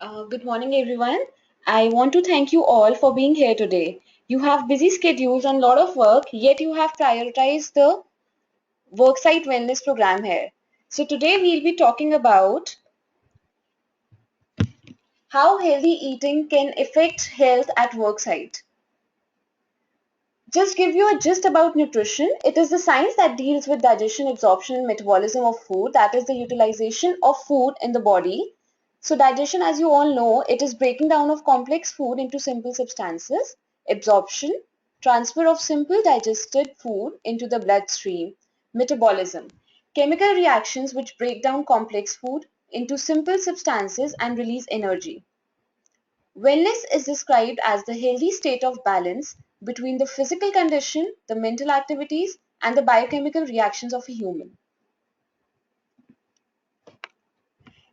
Good morning, everyone. I want to thank you all for being here today. You have busy schedules and a lot of work, yet you have prioritized the worksite wellness program here. So today we'll be talking about how healthy eating can affect health at worksite. Just give you a gist about nutrition. It is the science that deals with digestion, absorption, and metabolism of food. That is the utilization of food in the body. So digestion, as you all know, it is breaking down of complex food into simple substances. Absorption, transfer of simple digested food into the bloodstream. Metabolism, chemical reactions which break down complex food into simple substances and release energy. Wellness is described as the healthy state of balance between the physical condition, the mental activities, and the biochemical reactions of a human.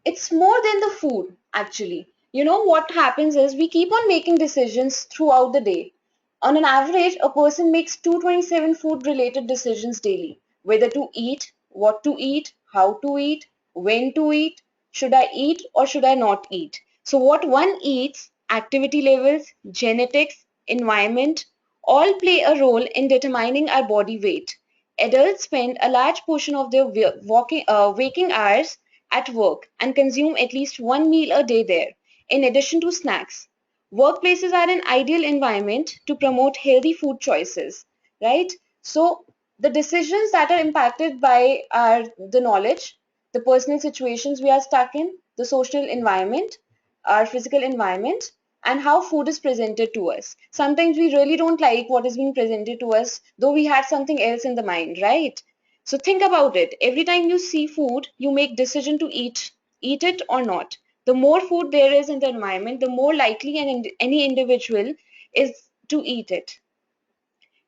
It's more than the food, actually. You know what happens is we keep on making decisions throughout the day. On an average, a person makes 227 food-related decisions daily. Whether to eat, what to eat, how to eat, when to eat, should I eat or should I not eat. So what one eats, activity levels, genetics, environment, all play a role in determining our body weight. Adults spend a large portion of their waking hours at work and consume at least one meal a day there, in addition to snacks. Workplaces are an ideal environment to promote healthy food choices, right? So the decisions that are impacted by the knowledge, the personal situations we are stuck in, the social environment, our physical environment, and how food is presented to us. Sometimes we really don't like what is being presented to us, though we had something else in the mind, right? So think about it. Every time you see food, you make decision to eat it or not. The more food there is in the environment, the more likely any individual is to eat it.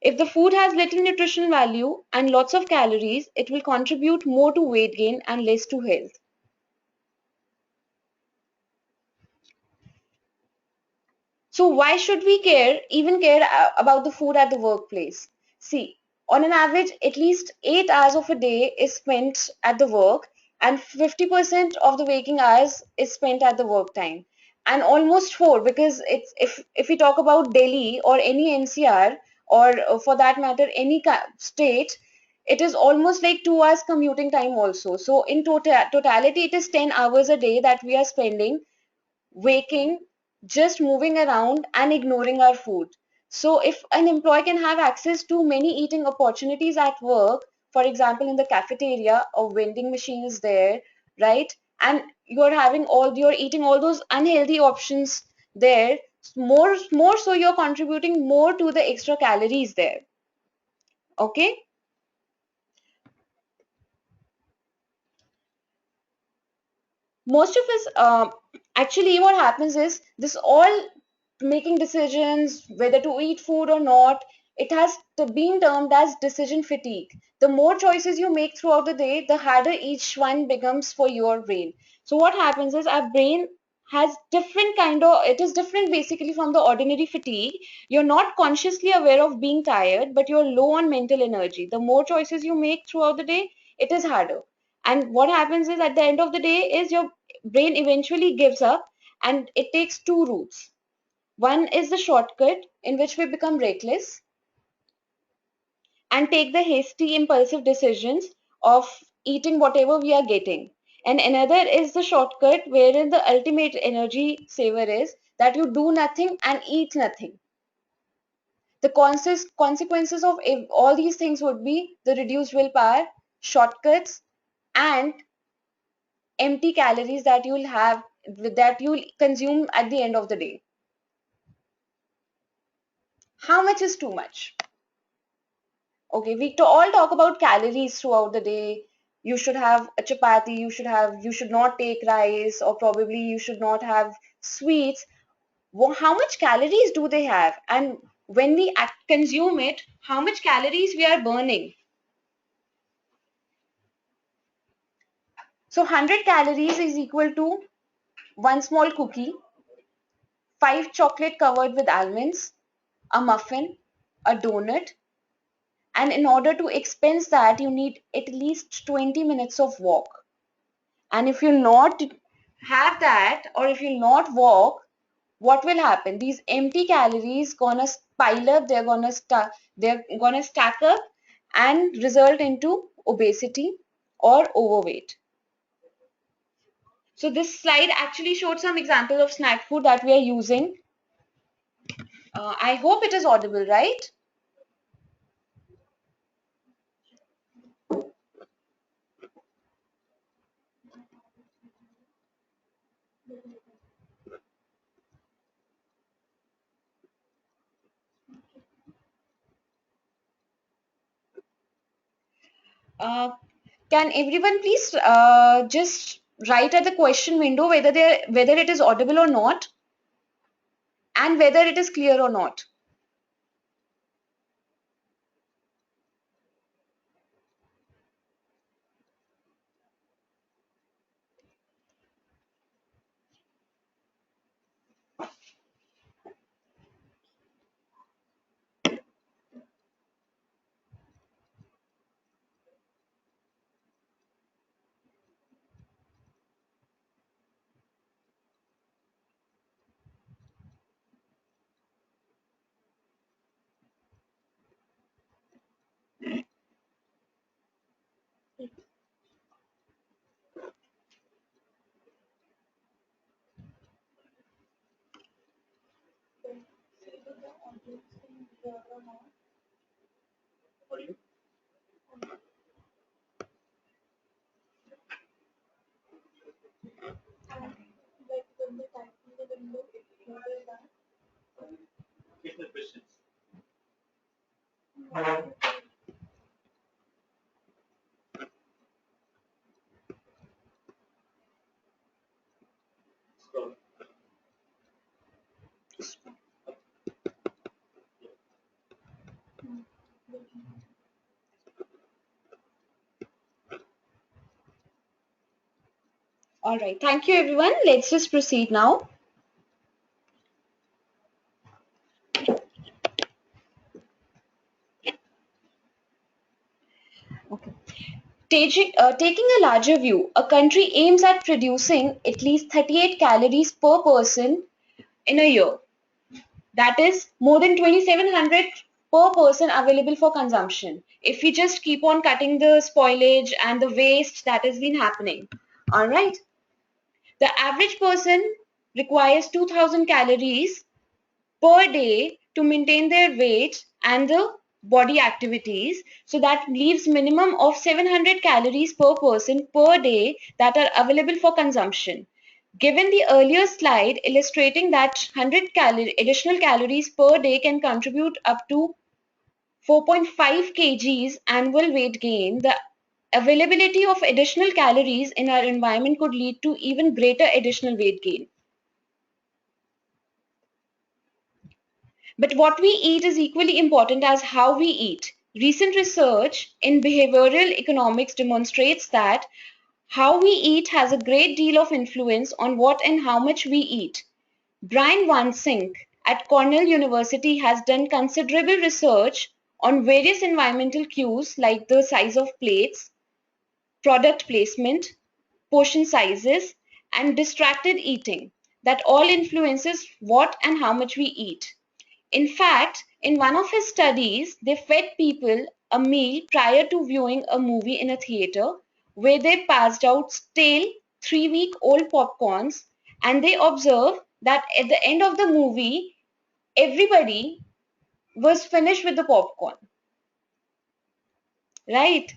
If the food has little nutritional value and lots of calories, it will contribute more to weight gain and less to health. So why should we even care about the food at the workplace? See, on an average, at least 8 hours of a day is spent at the work, and 50% of the waking hours is spent at the work time. And almost 4, because it's if we talk about Delhi or any NCR, or for that matter any state, it is almost like 2 hours commuting time also. So in totality, it is 10 hours a day that we are spending waking, just moving around and ignoring our food. So if an employee can have access to many eating opportunities at work, for example, in the cafeteria, a vending machine is there, right? And you're eating all those unhealthy options there, more so you're contributing more to the extra calories there. Okay? Most of us actually what happens is this all making decisions whether to eat food or not, it has been termed as decision fatigue. The more choices you make throughout the day, the harder each one becomes for your brain. So what happens is our brain has different kind of, it is different basically from the ordinary fatigue. You're not consciously aware of being tired, but you're low on mental energy. The more choices you make throughout the day, it is harder. And what happens is at the end of the day is your brain eventually gives up, and it takes two routes. One is the shortcut in which we become reckless and take the hasty impulsive decisions of eating whatever we are getting. And another is the shortcut wherein the ultimate energy saver is that you do nothing and eat nothing. The consequences of all these things would be the reduced willpower, shortcuts, and empty calories that you'll have, that you'll consume at the end of the day. How much is too much? Okay, we all talk about calories throughout the day. You should have a chapati, you should not take rice, or probably you should not have sweets. How much calories do they have? And when we consume it, how much calories we are burning? So 100 calories is equal to one small cookie, 5 chocolate covered with almonds, a muffin, a donut, and in order to expense that, you need at least 20 minutes of walk. And if you're not have that, or if you'll not walk, what will happen? These empty calories gonna pile up, they're gonna stack up and result into obesity or overweight. So this slide actually showed some example of snack food that we are using. I hope it is audible, right? Uh, can everyone please just write at the question window whether it is audible or not, and whether it is clear or not. All right, thank you everyone. Let's just proceed now. Okay. Taking a larger view, a country aims at producing at least 38 calories per person in a year. That is more than 2,700 per person available for consumption. If we just keep on cutting the spoilage and the waste that has been happening. All right. The average person requires 2,000 calories per day to maintain their weight and the body activities. So that leaves minimum of 700 calories per person per day that are available for consumption. Given the earlier slide illustrating that 100 additional calories per day can contribute up to 4.5 kgs annual weight gain, the availability of additional calories in our environment could lead to even greater additional weight gain. But what we eat is equally important as how we eat. Recent research in behavioral economics demonstrates that how we eat has a great deal of influence on what and how much we eat. Brian Wansink at Cornell University has done considerable research on various environmental cues like the size of plates, product placement, portion sizes, and distracted eating that all influences what and how much we eat. In fact, in one of his studies, they fed people a meal prior to viewing a movie in a theater where they passed out stale 3-week-old popcorns, and they observed that at the end of the movie, everybody was finished with the popcorn, right?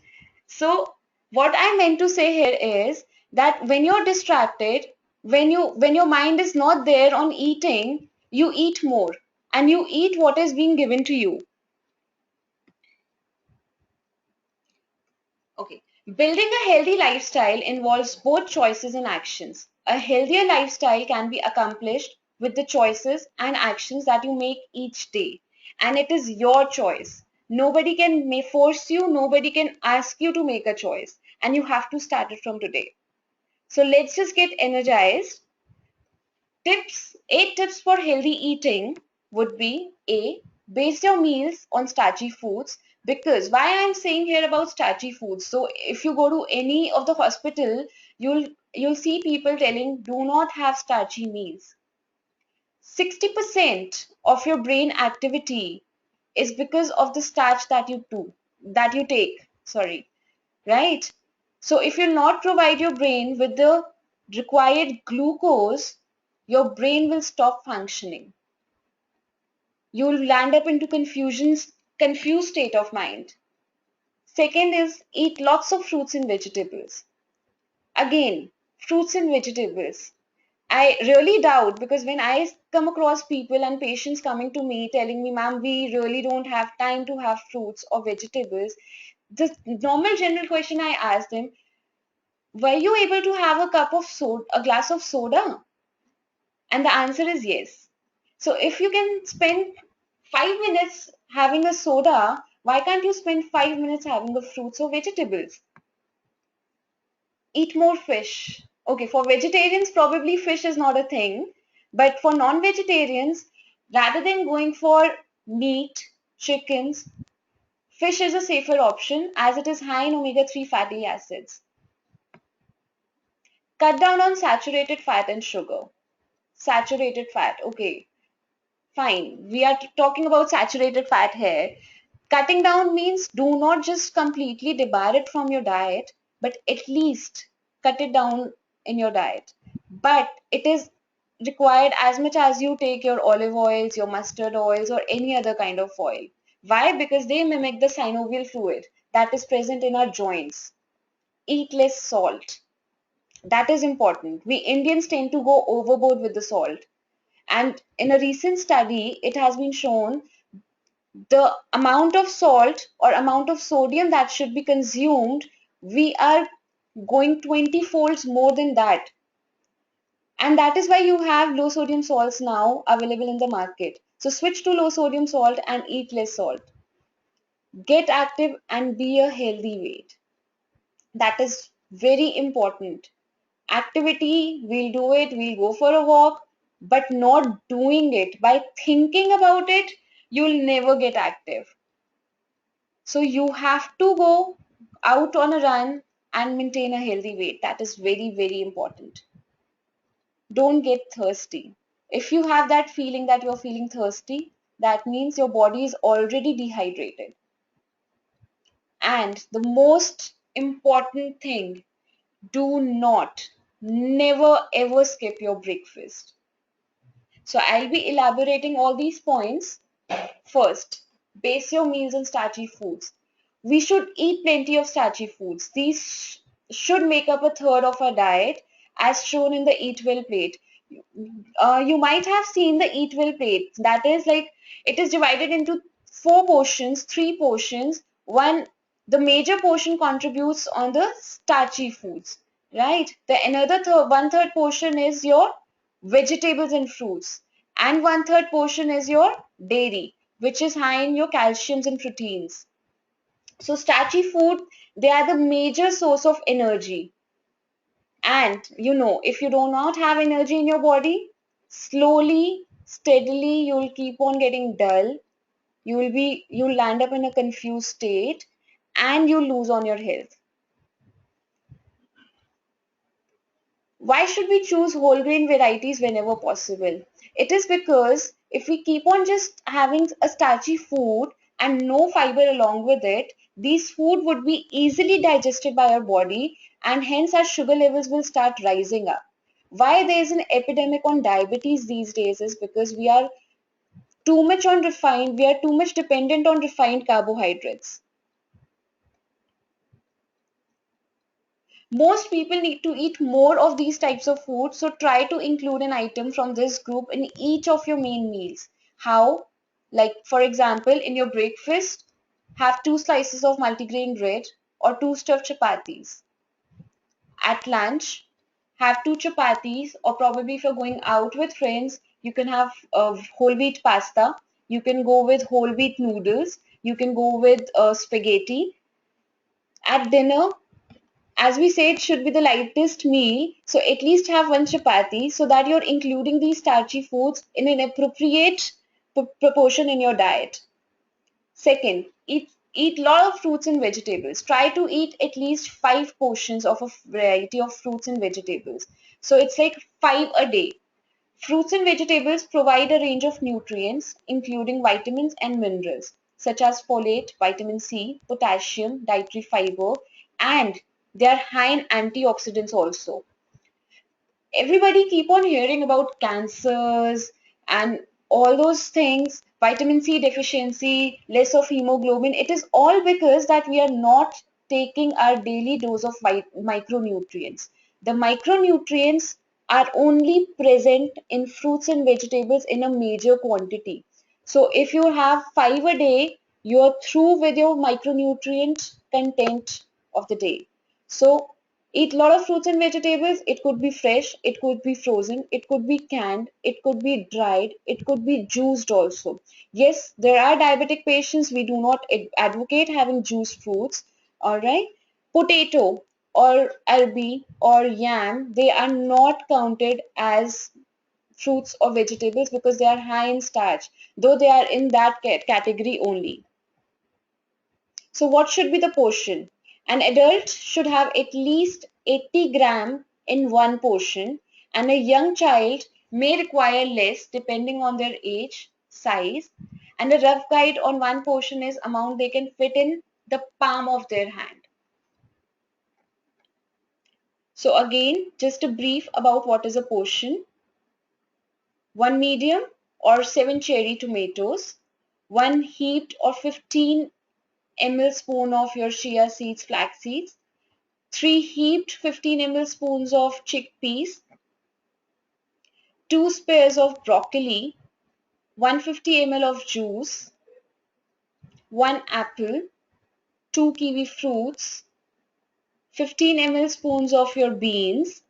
So what I meant to say here is that when you're distracted, when your mind is not there on eating, you eat more and you eat what is being given to you. Okay. Building a healthy lifestyle involves both choices and actions. A healthier lifestyle can be accomplished with the choices and actions that you make each day. And it is your choice. Nobody can may force you, nobody can ask you to make a choice. And you have to start it from today. So let's just get energized. 8 tips for healthy eating would be A. Base your meals on starchy foods. Because why I'm saying here about starchy foods. So if you go to any of the hospital, you'll see people telling do not have starchy meals. 60% of your brain activity is because of the starch that you take. Sorry, right? So if you not provide your brain with the required glucose, your brain will stop functioning. You'll land up into confused state of mind. Second is eat lots of fruits and vegetables. Again, fruits and vegetables. I really doubt, because when I come across people and patients coming to me telling me, ma'am, we really don't have time to have fruits or vegetables, the normal general question I ask them, were you able to have a glass of soda? And the answer is yes. So if you can spend 5 minutes having a soda, why can't you spend 5 minutes having the fruits or vegetables? Eat more fish. Okay, for vegetarians, probably fish is not a thing. But for non-vegetarians, rather than going for meat, chickens, fish is a safer option as it is high in omega-3 fatty acids. Cut down on saturated fat and sugar. Saturated fat, okay. Fine, we are talking about saturated fat here. Cutting down means do not just completely debar it from your diet, but at least cut it down in your diet. But it is required as much as you take your olive oils, your mustard oils, or any other kind of oil. Why? Because they mimic the synovial fluid that is present in our joints. Eat less salt. That is important. We Indians tend to go overboard with the salt. And in a recent study, it has been shown the amount of salt or amount of sodium that should be consumed, we are going 20 folds more than that. And that is why you have low sodium salts now available in the market. So switch to low sodium salt and eat less salt. Get active and be a healthy weight. That is very important. Activity, we'll do it, we'll go for a walk, but not doing it. By thinking about it, you'll never get active. So you have to go out on a run and maintain a healthy weight. That is very, very important. Don't get thirsty. If you have that feeling that you're feeling thirsty, that means your body is already dehydrated. And the most important thing, do not, never ever skip your breakfast. So I'll be elaborating all these points. First, base your meals on starchy foods. We should eat plenty of starchy foods. These should make up a third of our diet as shown in the Eat Well plate. You might have seen the Eat Well plate. That is like it is divided into four portions, three portions. One, the major portion contributes on the starchy foods, right? The another one third portion is your vegetables and fruits, and one third portion is your dairy, which is high in your calciums and proteins. So starchy food, they are the major source of energy. And if you do not have energy in your body, slowly, steadily, you'll keep on getting dull. You'll land up in a confused state and you lose on your health. Why should we choose whole grain varieties whenever possible? It is because if we keep on just having a starchy food and no fiber along with it, these food would be easily digested by our body and hence our sugar levels will start rising up. Why there is an epidemic on diabetes these days is because we are we are too much dependent on refined carbohydrates. Most people need to eat more of these types of food, so try to include an item from this group in each of your main meals. How? Like, for example, in your breakfast, have two slices of multigrain bread or two stuffed chapatis. At lunch, have two chapatis, or probably if you're going out with friends, you can have whole wheat pasta. You can go with whole wheat noodles. You can go with spaghetti. At dinner, as we say, it should be the lightest meal, so at least have one chapati so that you're including these starchy foods in an appropriate proportion in your diet. Second, eat Eat a lot of fruits and vegetables. Try to eat at least 5 portions of a variety of fruits and vegetables. So it's like 5 a day. Fruits and vegetables provide a range of nutrients, including vitamins and minerals, such as folate, vitamin C, potassium, dietary fiber, and they are high in antioxidants also. Everybody keep on hearing about cancers and all those things, vitamin C deficiency, less of hemoglobin. It is all because that we are not taking our daily dose of micronutrients. The micronutrients are only present in fruits and vegetables in a major quantity. So if you have 5 a day, you are through with your micronutrient content of the day. So eat a lot of fruits and vegetables. It could be fresh, it could be frozen, it could be canned, it could be dried, it could be juiced also. Yes, there are diabetic patients. We do not advocate having juiced fruits. All right. Potato or arbi or yam, they are not counted as fruits or vegetables because they are high in starch, though they are in that category only. So what should be the portion? An adult should have at least 80 gram in one portion, and a young child may require less depending on their age, size, and a rough guide on one portion is amount they can fit in the palm of their hand. So again, just a brief about what is a portion. One medium or 7 cherry tomatoes, one heaped or 15 ml spoon of your chia seeds, flax seeds, 3 heaped 15 ml spoons of chickpeas, 2 spears of broccoli, 150 ml of juice, 1 apple, 2 kiwi fruits, 15 ml spoons of your beans,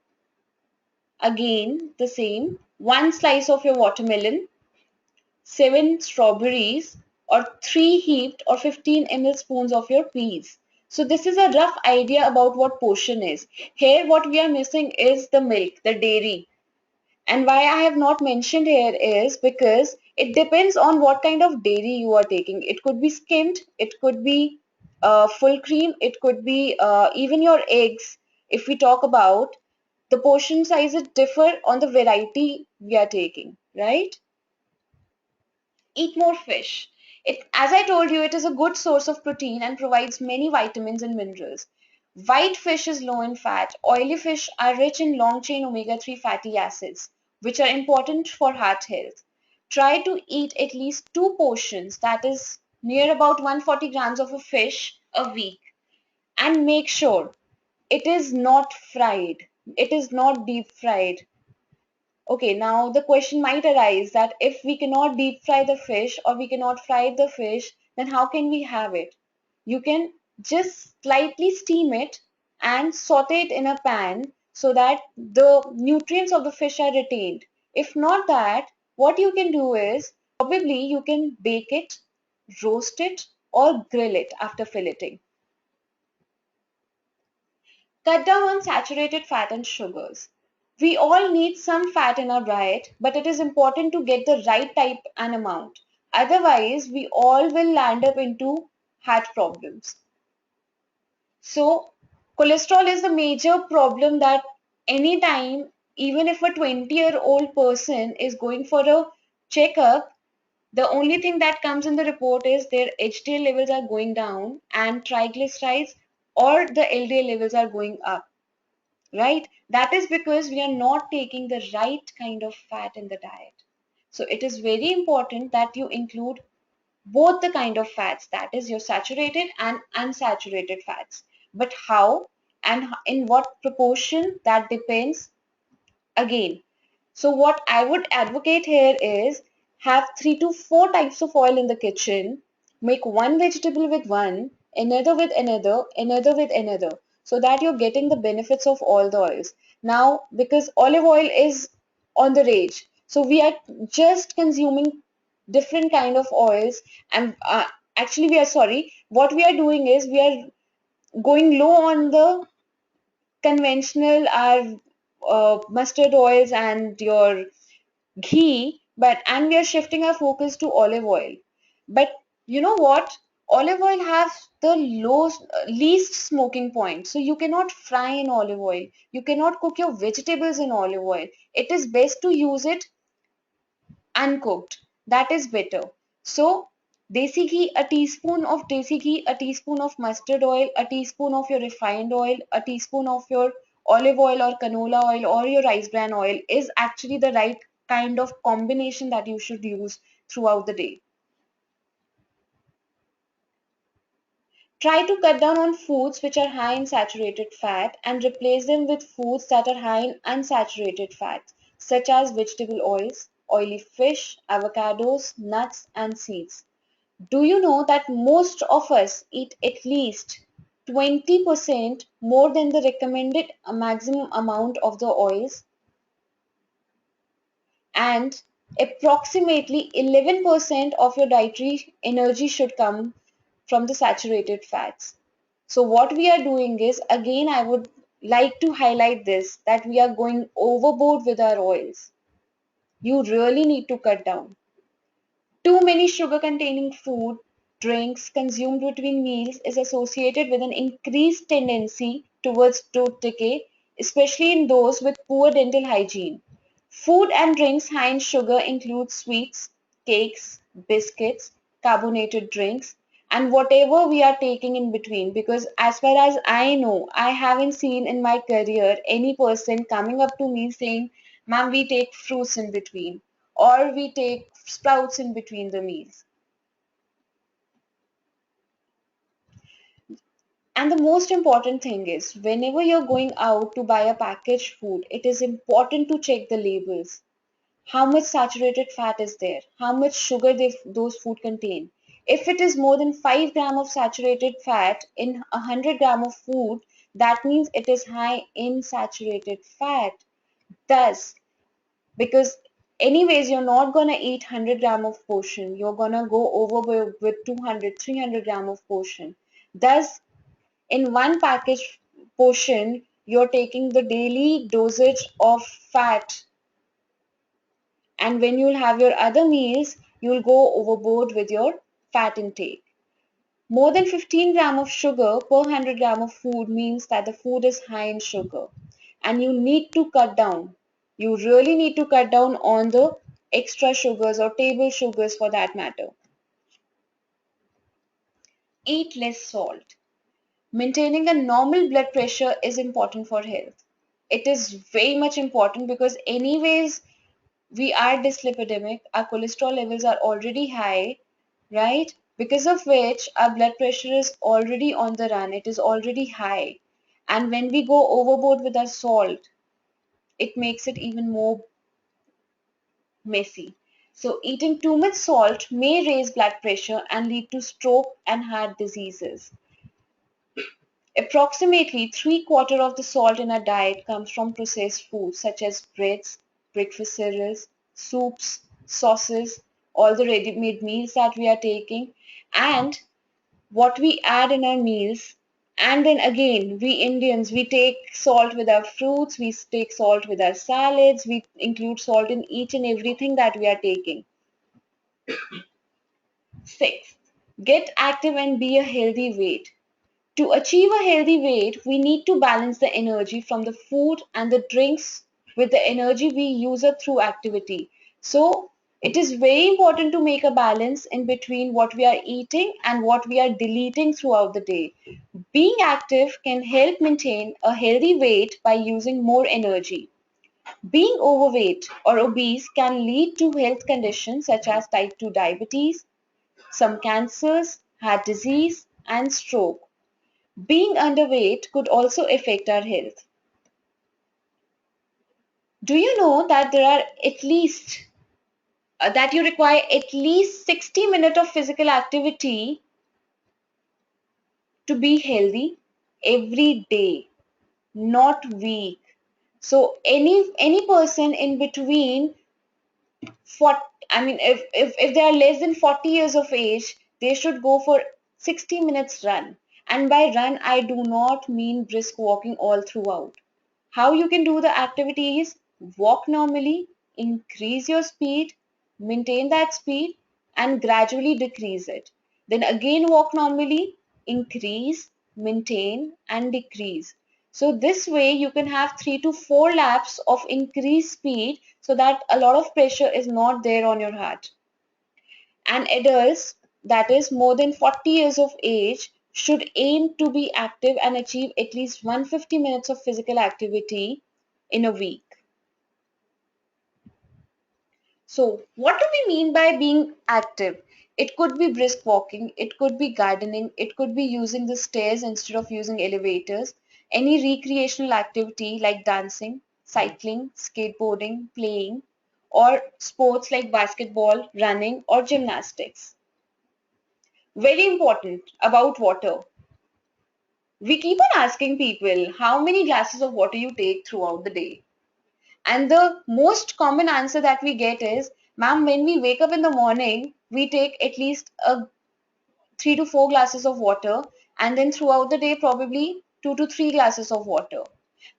again the same, 1 slice of your watermelon, 7 strawberries, or 3 heaped or 15 ml spoons of your peas. So this is a rough idea about what portion is. Here what we are missing is the milk, the dairy. And why I have not mentioned here is because it depends on what kind of dairy you are taking. It could be skimmed, it could be full cream, it could be even your eggs. If we talk about the portion sizes differ on the variety we are taking, right? Eat more fish. As I told you, it is a good source of protein and provides many vitamins and minerals. White fish is low in fat. Oily fish are rich in long-chain omega-3 fatty acids, which are important for heart health. Try to eat at least 2 portions, that is near about 140 grams of a fish a week. And make sure it is not fried. It is not deep fried. Okay, now the question might arise that if we cannot deep fry the fish or we cannot fry the fish, then how can we have it? You can just slightly steam it and saute it in a pan so that the nutrients of the fish are retained. If not that, what you can do is probably you can bake it, roast it, or grill it after filleting. Cut down on saturated fat and sugars. We all need some fat in our diet, but it is important to get the right type and amount. Otherwise, we all will land up into heart problems. So, cholesterol is the major problem that anytime, even if a 20-year-old person is going for a checkup, the only thing that comes in the report is their HDL levels are going down and triglycerides or the LDL levels are going up. Right? That is because we are not taking the right kind of fat in the diet. So it is very important that you include both the kind of fats, that is your saturated and unsaturated fats. But how and in what proportion, that depends again. So what I would advocate here is have 3 to 4 types of oil in the kitchen. Make one vegetable with one, another with another, another with another, so that you're getting the benefits of all the oils. Now, because olive oil is on the rage, so we are just consuming different kind of oils, and actually we are sorry. What we are doing is we are going low on the conventional are mustard oils and your ghee, but and we are shifting our focus to olive oil. But you know what? Olive oil has the least smoking point. So you cannot fry in olive oil. You cannot cook your vegetables in olive oil. It is best to use it uncooked. That is better. So desi ghee, a teaspoon of desi ghee, a teaspoon of mustard oil, a teaspoon of your refined oil, a teaspoon of your olive oil or canola oil or your rice bran oil is actually the right kind of combination that you should use throughout the day. Try to cut down on foods which are high in saturated fat and replace them with foods that are high in unsaturated fats, such as vegetable oils, oily fish, avocados, nuts, and seeds. Do you know that most of us eat at least 20% more than the recommended maximum amount of the oils, and approximately 11% of your dietary energy should come from the saturated fats. So what we are doing is, again, I would like to highlight this, that we are going overboard with our oils. You really need to cut down. Too many sugar-containing food, drinks consumed between meals is associated with an increased tendency towards tooth decay, especially in those with poor dental hygiene. Food and drinks high in sugar include sweets, cakes, biscuits, carbonated drinks, and whatever we are taking in between. Because as far as I know, I haven't seen in my career any person coming up to me saying, "Ma'am, we take fruits in between," or "we take sprouts in between the meals." And the most important thing is, whenever you're going out to buy a packaged food, it is important to check the labels. How much saturated fat is there? How much sugar those food contain? If it is more than 5 gram of saturated fat in 100 gram of food, that means it is high in saturated fat. Thus, because anyways you're not gonna eat 100 gram of portion, you're gonna go over with 200 300 gram of portion. Thus, in one package portion, you're taking the daily dosage of fat, and when you'll have your other meals, you'll go overboard with your fat intake. More than 15 gram of sugar per 100 gram of food means that the food is high in sugar, and you need to cut down. You really need to cut down on the extra sugars or table sugars for that matter. Eat less salt. Maintaining a normal blood pressure is important for health. It is very much important because anyways we are dyslipidemic, our cholesterol levels are already high, right? Because of which our blood pressure is already on the run, it is already high. And when we go overboard with our salt, it makes it even more messy. So eating too much salt may raise blood pressure and lead to stroke and heart diseases. Approximately three-quarters of the salt in our diet comes from processed foods such as breads, breakfast cereals, soups, sauces, all the ready-made meals that we are taking, and what we add in our meals. And then again, we Indians, we take salt with our fruits, we take salt with our salads, we include salt in each and everything that we are taking. Sixth, get active and be a healthy weight. To achieve a healthy weight, we need to balance the energy from the food and the drinks with the energy we use up through activity. So it is very important to make a balance in between what we are eating and what we are deleting throughout the day. Being active can help maintain a healthy weight by using more energy. Being overweight or obese can lead to health conditions such as type 2 diabetes, some cancers, heart disease, and stroke. Being underweight could also affect our health. Do you know that there are at least that you require at least 60 minutes of physical activity to be healthy every day, not week. So any person in between 40, I mean if they are less than 40 years of age, they should go for 60 minutes run. And by run, I do not mean brisk walking all throughout. How you can do the activity is walk normally, increase your speed, maintain that speed, and gradually decrease it. Then again walk normally, increase, maintain and decrease. So this way you can have 3 to 4 laps of increased speed so that a lot of pressure is not there on your heart. And adults, that is more than 40 years of age, should aim to be active and achieve at least 150 minutes of physical activity in a week. So, what do we mean by being active? It could be brisk walking, it could be gardening, it could be using the stairs instead of using elevators, any recreational activity like dancing, cycling, skateboarding, playing, or sports like basketball, running, or gymnastics. Very important about water. We keep on asking people how many glasses of water you take throughout the day. And the most common answer that we get is, ma'am, when we wake up in the morning, we take at least 3 to 4 glasses of water, and then throughout the day, probably 2 to 3 glasses of water.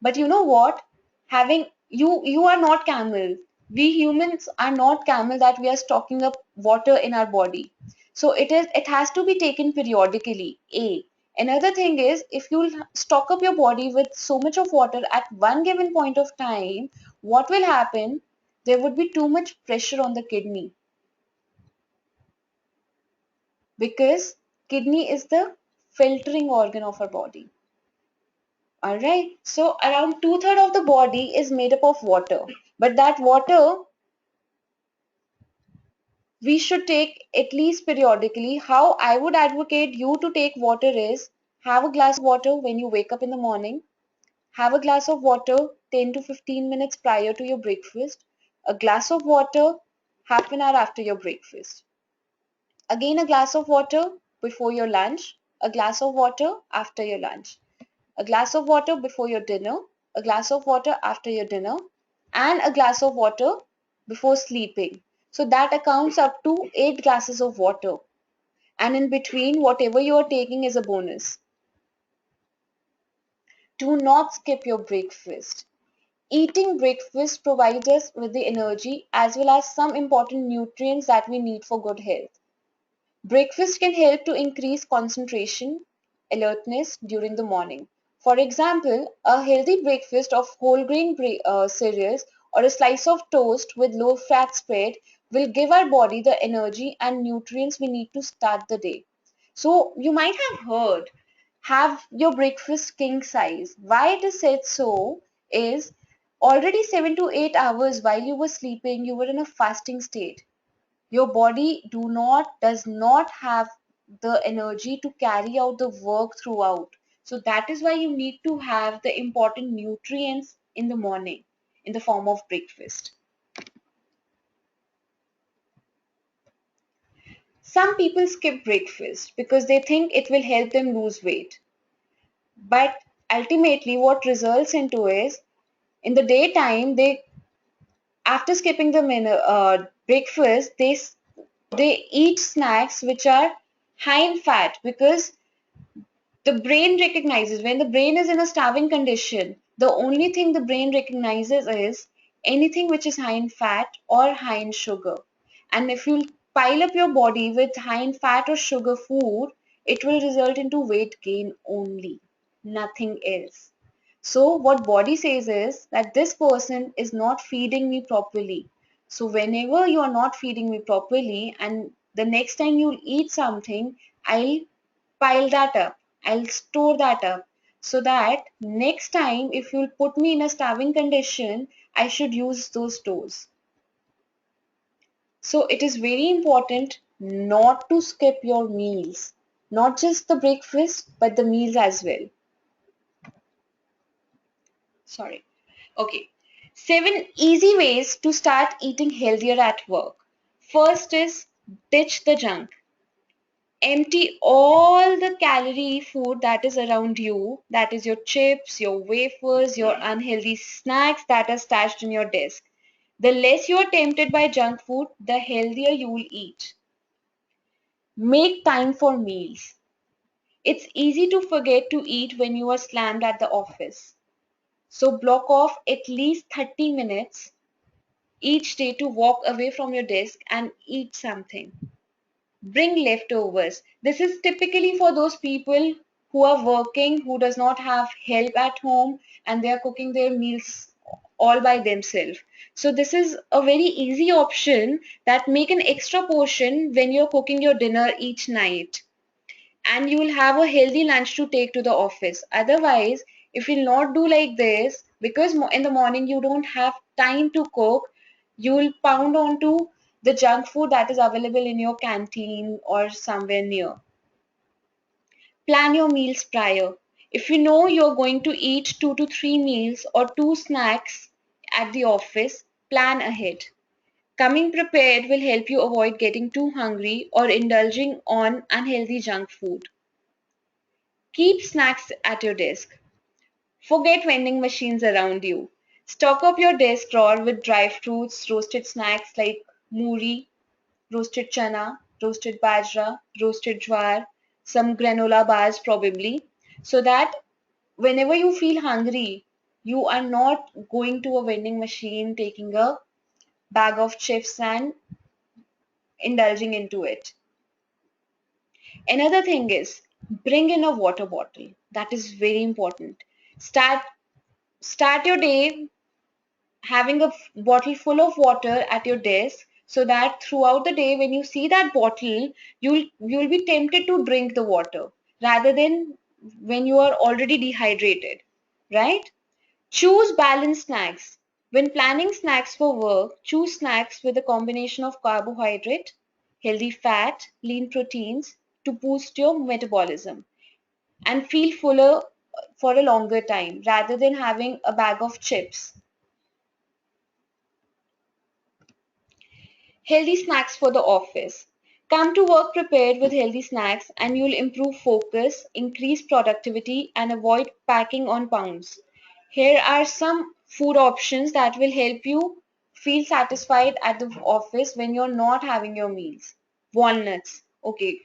But you know what? Having you are not camel. We humans are not camel that we are stocking up water in our body. So it has to be taken periodically. A. Another thing is, if you stock up your body with so much of water at one given point of time, what will happen? There would be too much pressure on the kidney, because kidney is the filtering organ of our body. All right. So around two-thirds of the body is made up of water. But that water we should take at least periodically. How I would advocate you to take water is, have a glass of water when you wake up in the morning. Have a glass of water 10 to 15 minutes prior to your breakfast. A glass of water half an hour after your breakfast. Again a glass of water before your lunch. A glass of water after your lunch. A glass of water before your dinner, a glass of water after your dinner, and a glass of water before sleeping. So that accounts up to 8 glasses of water. And in between, whatever you are taking is a bonus. Do not skip your breakfast. Eating breakfast provides us with the energy as well as some important nutrients that we need for good health. Breakfast can help to increase concentration, alertness during the morning. For example, a healthy breakfast of whole grain cereals or a slice of toast with low fat spread will give our body the energy and nutrients we need to start the day. So you might have heard, have your breakfast king size. Why it is said so is, already 7 to 8 hours while you were sleeping, you were in a fasting state. Your body does not have the energy to carry out the work throughout. So that is why you need to have the important nutrients in the morning in the form of breakfast. Some people skip breakfast because they think it will help them lose weight. But ultimately what results into is, in the daytime, they, after skipping the breakfast, they eat snacks which are high in fat, because the brain recognizes, when the brain is in a starving condition, the only thing the brain recognizes is anything which is high in fat or high in sugar. And if you pile up your body with high in fat or sugar food, it will result into weight gain only, nothing else. So what body says is that this person is not feeding me properly. So whenever you are not feeding me properly, and the next time you eat something, I'll pile that up. I'll store that up so that next time if you'll put me in a starving condition, I should use those stores. So it is very important not to skip your meals, not just the breakfast, but the meals as well. Sorry. Okay. 7 easy ways to start eating healthier at work. First is, ditch the junk. Empty all the calorie food that is around you, that is your chips, your wafers, your unhealthy snacks that are stashed in your desk. The less you are tempted by junk food, the healthier you will eat. Make time for meals. It's easy to forget to eat when you are slammed at the office. So block off at least 30 minutes each day to walk away from your desk and eat something. Bring leftovers. This is typically for those people who are working, who does not have help at home, and they are cooking their meals all by themselves. So this is a very easy option, that make an extra portion when you're cooking your dinner each night, and you will have a healthy lunch to take to the office. Otherwise, if you'll not do like this, because in the morning you don't have time to cook, you will pound onto the junk food that is available in your canteen or somewhere near. Plan your meals prior. If you know you're going to eat 2 to 3 meals or 2 snacks at the office, plan ahead. Coming prepared will help you avoid getting too hungry or indulging on unhealthy junk food. Keep snacks at your desk. Forget vending machines around you. Stock up your desk drawer with dry fruits, roasted snacks like muri, roasted chana, roasted bajra, roasted jwar, some granola bars probably, so that whenever you feel hungry, you are not going to a vending machine, taking a bag of chips and indulging into it. Another thing is, bring in a water bottle. That is very important. Start your day having a bottle full of water at your desk, so that throughout the day when you see that bottle, you'll be tempted to drink the water rather than when you are already dehydrated, right? Choose balanced snacks. When planning snacks for work, choose snacks with a combination of carbohydrate, healthy fat, lean proteins to boost your metabolism and feel fuller for a longer time rather than having a bag of chips. Healthy snacks for the office. Come to work prepared with healthy snacks and you'll improve focus, increase productivity, and avoid packing on pounds. Here are some food options that will help you feel satisfied at the office when you're not having your meals. Walnuts. Okay.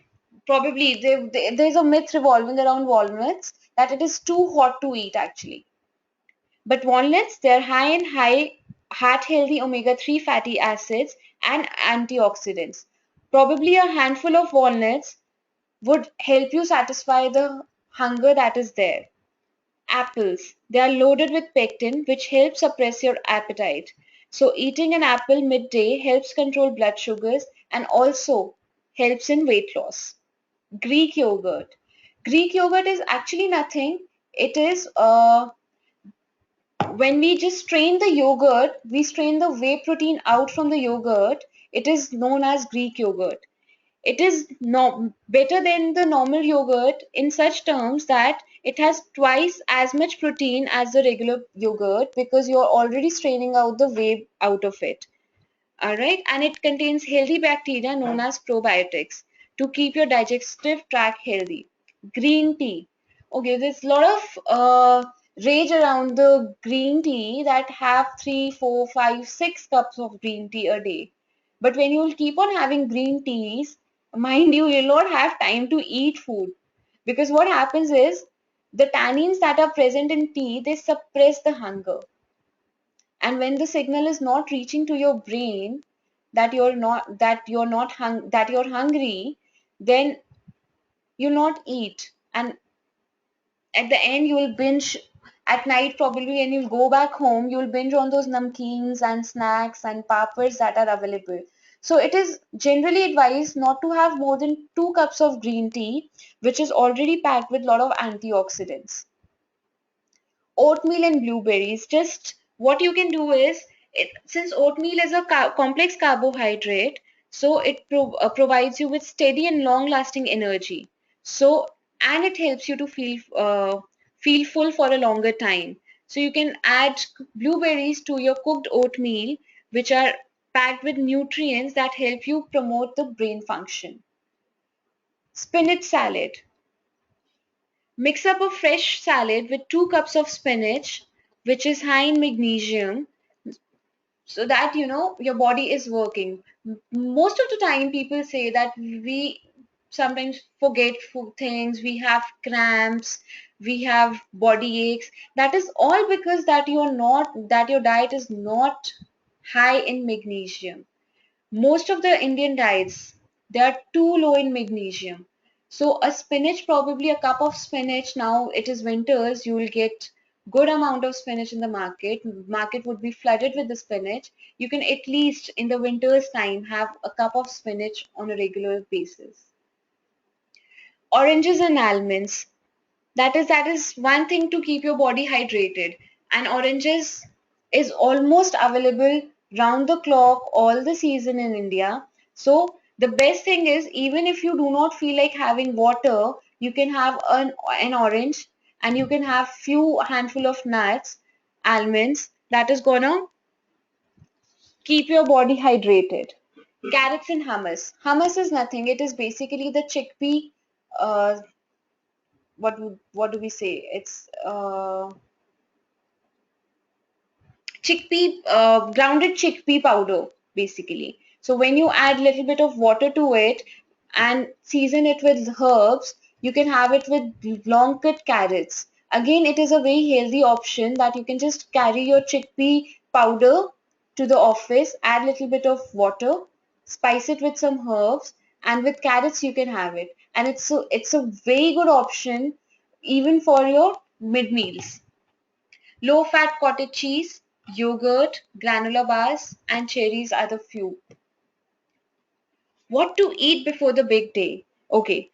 Probably there's a myth revolving around walnuts that it is too hot to eat actually. But walnuts, they're high in heart healthy omega-3 fatty acids and antioxidants. Probably a handful of walnuts would help you satisfy the hunger that is there. Apples, they are loaded with pectin, which helps suppress your appetite. So eating an apple midday helps control blood sugars and also helps in weight loss. Greek yogurt. Greek yogurt is actually nothing. It is when we just strain the yogurt, we strain the whey protein out from the yogurt. It is known as Greek yogurt. It is better than the normal yogurt in such terms that it has twice as much protein as the regular yogurt because you're already straining out the whey out of it. Alright, and it contains healthy bacteria known as probiotics to keep your digestive tract healthy. Green tea. Okay, there's a lot of rage around the green tea that have 3, 4, 5, 6 cups of green tea a day. But when you'll keep on having green teas, mind you, you'll not have time to eat food. Because what happens is the tannins that are present in tea, they suppress the hunger. And when the signal is not reaching to your brain that you're hungry, then you'll not eat, and at the end you will binge at night. Probably when you go back home, you'll binge on those namkeens and snacks and papads that are available. So it is generally advised not to have more than 2 cups of green tea, which is already packed with a lot of antioxidants. Oatmeal and blueberries. Just what you can do is, since oatmeal is a complex carbohydrate, so it provides you with steady and long-lasting energy. So, and it helps you to feel full for a longer time. So you can add blueberries to your cooked oatmeal, which are packed with nutrients that help you promote the brain function. Spinach salad. Mix up a fresh salad with 2 cups of spinach, which is high in magnesium, so that you know your body is working. Most of the time, people say that we sometimes forget things, we have cramps, we have body aches. That is all because that your diet is not high in magnesium. Most of the Indian diets They are too low in magnesium. So a spinach, probably a cup of spinach, now it is winters, you will get good amount of spinach in the market. Market would be flooded with the spinach. You can at least in the winter's time have a cup of spinach on a regular basis. Oranges and almonds. That is one thing to keep your body hydrated. And oranges is almost available round the clock all the season in India. So the best thing is, even if you do not feel like having water, you can have an orange, and you can have few handful of nuts, almonds. That is gonna keep your body hydrated. Carrots and hummus. Hummus is nothing. It is basically the chickpea. Uh, what do we say? It's chickpea, grounded chickpea powder, basically. So when you add little bit of water to it and season it with herbs, you can have it with long cut carrots. Again, it is a very healthy option that you can just carry your chickpea powder to the office, add little bit of water, spice it with some herbs, and with carrots you can have it. And it's a very good option even for your mid meals. Low-fat cottage cheese, yogurt, granola bars, and cherries are the few. What to eat before the big day? Okay,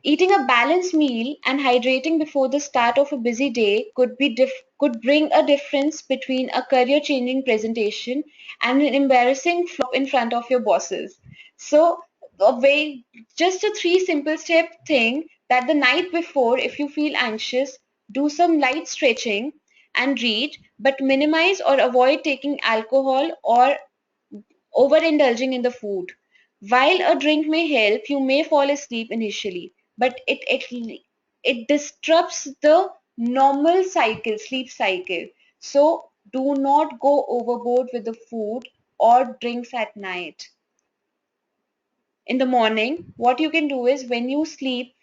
eating a balanced meal and hydrating before the start of a busy day could bring a difference between a career-changing presentation and an embarrassing flop in front of your bosses. So, a way, just a three simple step thing that the night before, if you feel anxious, do some light stretching and read, but minimize or avoid taking alcohol or overindulging in the food. While a drink may help, you may fall asleep initially, but it disrupts the normal cycle, sleep cycle. So do not go overboard with the food or drinks at night. In the morning, what you can do is when you sleep,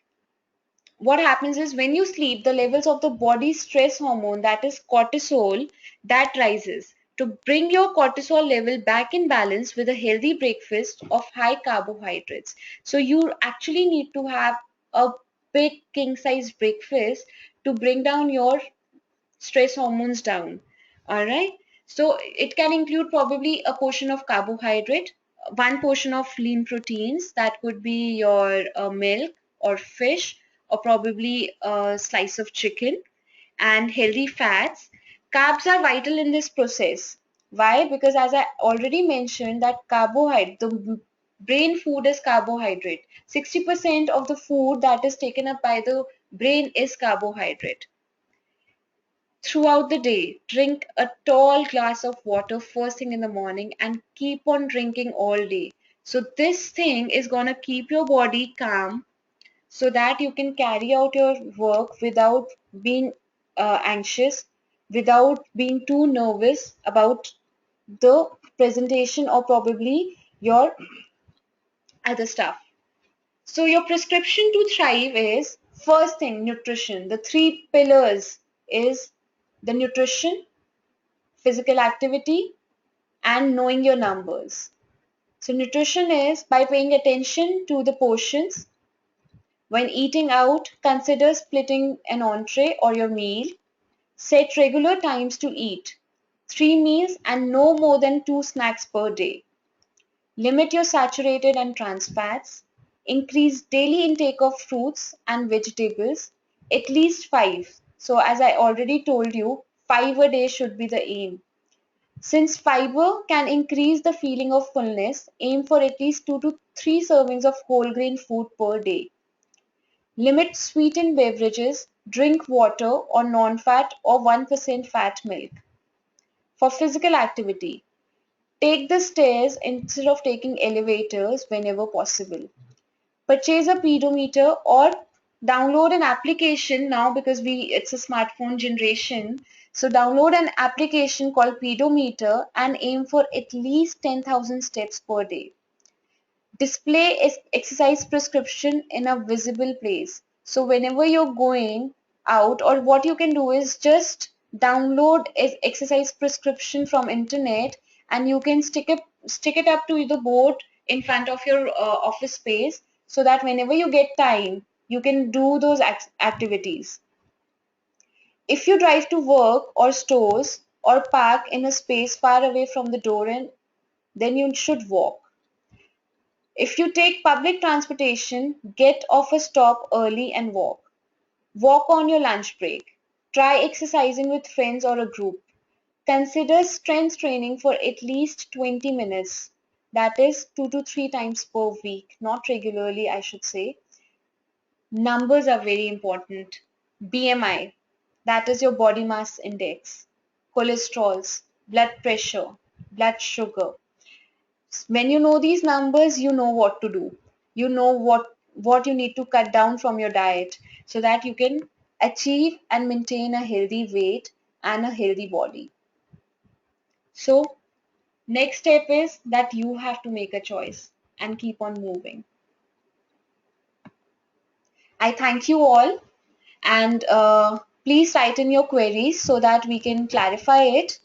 what happens is when you sleep, the levels of the body stress hormone, that is cortisol, that rises. To bring your cortisol level back in balance with a healthy breakfast of high carbohydrates. So you actually need to have a big king size breakfast to bring down your stress hormones down. All right. So it can include probably a portion of carbohydrate, one portion of lean proteins, that could be your milk or fish, or probably a slice of chicken, and healthy fats. Carbs are vital in this process. Why? Because as I already mentioned, that carbohydrate, the brain food is carbohydrate. 60% of the food that is taken up by the brain is carbohydrate. Throughout the day, drink a tall glass of water first thing in the morning and keep on drinking all day. So this thing is going to keep your body calm so that you can carry out your work without being anxious, without being too nervous about the presentation or probably your other stuff. So your prescription to thrive is, first thing, nutrition. The three pillars is the nutrition, physical activity, and knowing your numbers. So nutrition is by paying attention to the portions. When eating out, consider splitting an entree or your meal. Set regular times to eat, 3 meals and no more than 2 snacks per day. Limit your saturated and trans fats. Increase daily intake of fruits and vegetables, at least 5. So as I already told you, 5 a day should be the aim. Since fiber can increase the feeling of fullness, aim for at least 2 to 3 servings of whole grain food per day. Limit sweetened beverages, drink water or non-fat or 1% fat milk. For physical activity, take the stairs instead of taking elevators whenever possible. Purchase a pedometer or download an application now, because it's a smartphone generation. So download an application called pedometer and aim for at least 10,000 steps per day. Display exercise prescription in a visible place. So whenever you're going out, or what you can do is just download exercise prescription from internet, and you can stick it up to the board in front of your office space so that whenever you get time, you can do those activities. If you drive to work or stores or park in a space far away from the door, then you should walk. If you take public transportation, get off a stop early and walk. Walk on your lunch break. Try exercising with friends or a group. Consider strength training for at least 20 minutes. That is 2 to 3 times per week, not regularly, I should say. Numbers are very important. BMI, that is your body mass index. Cholesterols, blood pressure, blood sugar. When you know these numbers, you know what to do. You know what you need to cut down from your diet so that you can achieve and maintain a healthy weight and a healthy body. So next step is that you have to make a choice and keep on moving. I thank you all, and please write in your queries so that we can clarify it.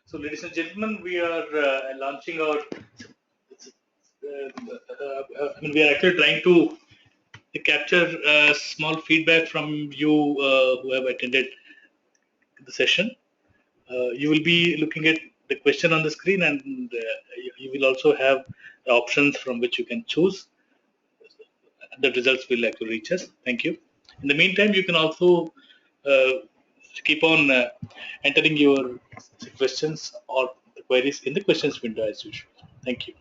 So, ladies and gentlemen, we are launching our. We are actually trying to capture small feedback from you who have attended the session. You will be looking at the question on the screen, and you will also have options from which you can choose. The results will actually reach us. Thank you. In the meantime, you can also uh, keep on entering your questions or queries in the questions window as usual. Thank you.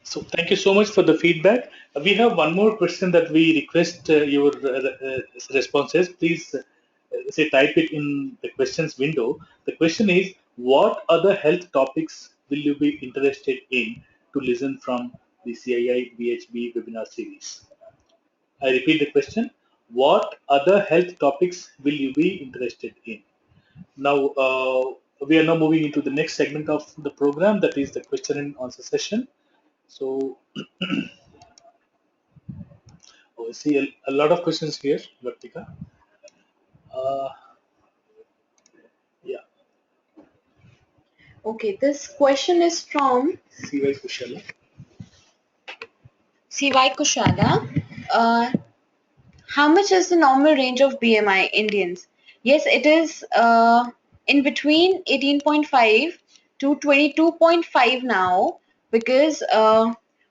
So thank you so much for the feedback. We have one more question that we request your responses. Please say type it in the questions window. The question is, what other health topics will you be interested in to listen from the CII BHB webinar series? I repeat the question. What other health topics will you be interested in? Now, we are now moving into the next segment of the program, that is the question and answer session. So, I see a lot of questions here, Vartika. Uh, yeah, Okay, this question is from CY Kushala. CY Kushala. Uh, how much is the normal range of BMI Indians? Yes, it is in between 18.5 to 22.5 now, because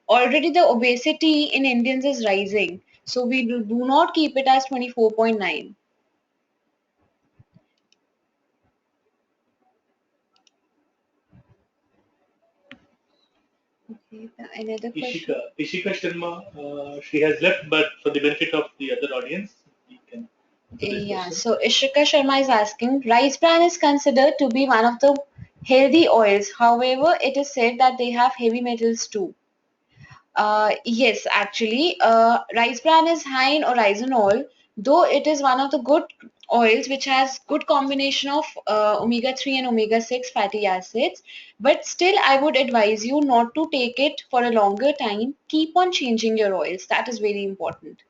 already the obesity in Indians is rising. So we do not keep it as 24.9. Okay, another question. Ishika Sharma, she has left, but for the benefit of the other audience, we can answer this Yeah, question. so Ishika Sharma is asking, rice bran is considered to be one of the healthy oils. However, it is said that they have heavy metals too. Yes, actually, rice bran is high in oryzanol, though it is one of the good oils which has good combination of omega-3 and omega-6 fatty acids. But still, I would advise you not to take it for a longer time. Keep on changing your oils. That is very important.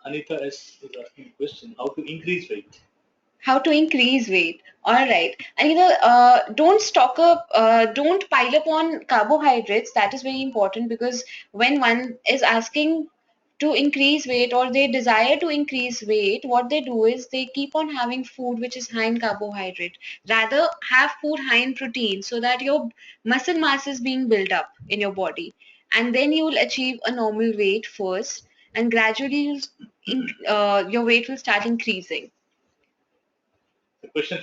Anita S is asking a question: how to increase weight? How to increase weight? All right, and don't stock up, don't pile up on carbohydrates. That is very important, because when one is asking to increase weight or they desire to increase weight, what they do is they keep on having food which is high in carbohydrate. Rather, have food high in protein so that your muscle mass is being built up in your body, and then you will achieve a normal weight first, and gradually your weight will start increasing. A question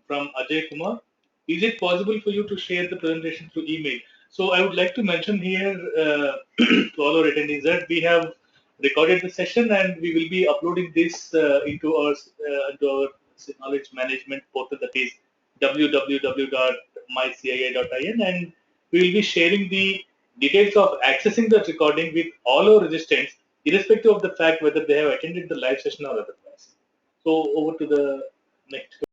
from Ajay Kumar. Is it possible for you to share the presentation through email? So I would like to mention here to all our attendees that we have recorded the session and we will be uploading this into our knowledge management portal, that is www.mycii.in, and we will be sharing the details of accessing the recording with all our registrants, irrespective of the fact whether they have attended the live session or otherwise. So over to the next.